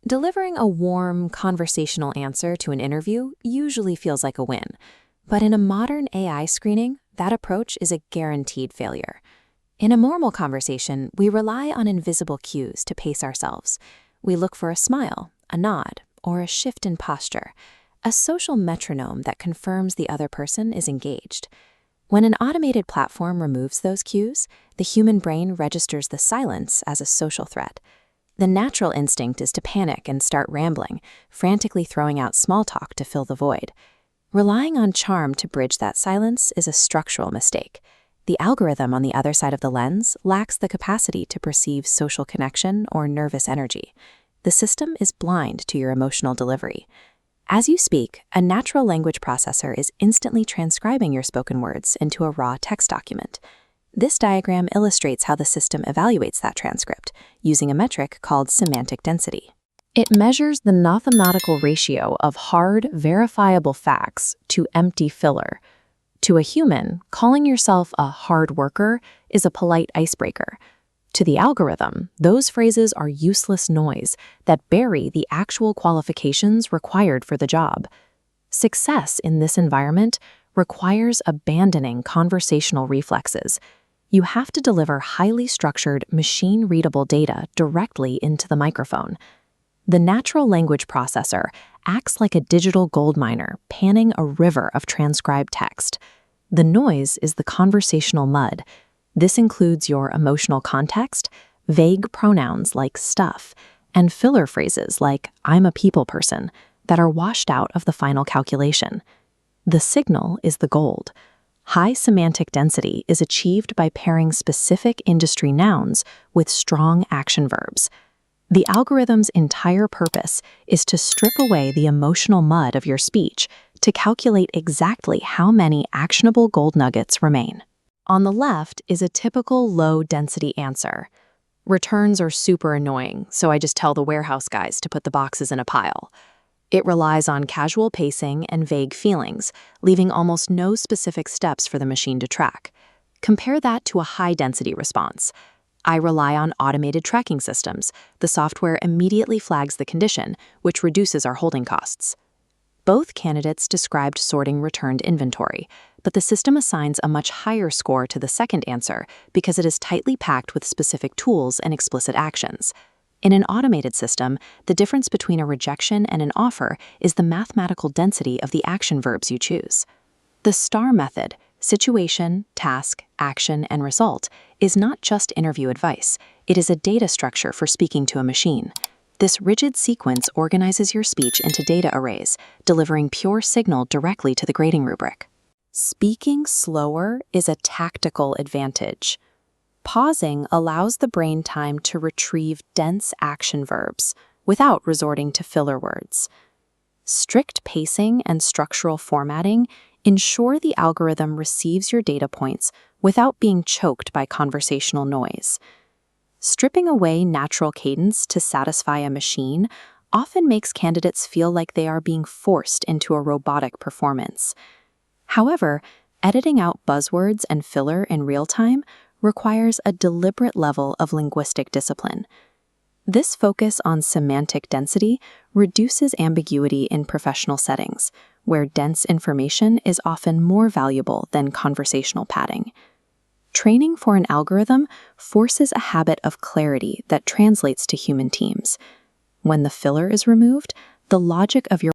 Delivering a warm, conversational answer to an interview usually feels like a win. But in a modern AI screening, that approach is a guaranteed failure. In a normal conversation, we rely on invisible cues to pace ourselves. We look for a smile, a nod, or a shift in posture, a social metronome that confirms the other person is engaged. When an automated platform removes those cues, the human brain registers the silence as a social threat. The natural instinct is to panic and start rambling, frantically throwing out small talk to fill the void. Relying on charm to bridge that silence is a structural mistake. The algorithm on the other side of the lens lacks the capacity to perceive social connection or nervous energy. The system is blind to your emotional delivery. As you speak, a natural language processor is instantly transcribing your spoken words into a raw text document. This diagram illustrates how the system evaluates that transcript, using a metric called semantic density. It measures the mathematical ratio of hard, verifiable facts to empty filler. To a human, calling yourself a hard worker is a polite icebreaker. To the algorithm, those phrases are useless noise that bury the actual qualifications required for the job. Success in this environment requires abandoning conversational reflexes. You have to deliver highly structured, machine-readable data directly into the microphone. The natural language processor acts like a digital gold miner panning a river of transcribed text. The noise is the conversational mud. This includes your emotional context, vague pronouns like stuff, and filler phrases like "I'm a people person" that are washed out of the final calculation. The signal is the gold. High semantic density is achieved by pairing specific industry nouns with strong action verbs. The algorithm's entire purpose is to strip away the emotional mud of your speech to calculate exactly how many actionable gold nuggets remain. On the left is a typical low-density answer. Returns are super annoying, so I just tell the warehouse guys to put the boxes in a pile. It relies on casual pacing and vague feelings, leaving almost no specific steps for the machine to track. Compare that to a high-density response. I rely on automated tracking systems. The software immediately flags the condition, which reduces our holding costs. Both candidates described sorting returned inventory, but the system assigns a much higher score to the second answer because it is tightly packed with specific tools and explicit actions. In an automated system, the difference between a rejection and an offer is the mathematical density of the action verbs you choose. The STAR method, situation, task, action, and result, is not just interview advice. It is a data structure for speaking to a machine. This rigid sequence organizes your speech into data arrays, delivering pure signal directly to the grading rubric. Speaking slower is a tactical advantage. Pausing allows the brain time to retrieve dense action verbs without resorting to filler words. Strict pacing and structural formatting ensure the algorithm receives your data points without being choked by conversational noise. Stripping away natural cadence to satisfy a machine often makes candidates feel like they are being forced into a robotic performance. However, editing out buzzwords and filler in real time requires a deliberate level of linguistic discipline. This focus on semantic density reduces ambiguity in professional settings, where dense information is often more valuable than conversational padding. Training for an algorithm forces a habit of clarity that translates to human teams. When the filler is removed, the logic of your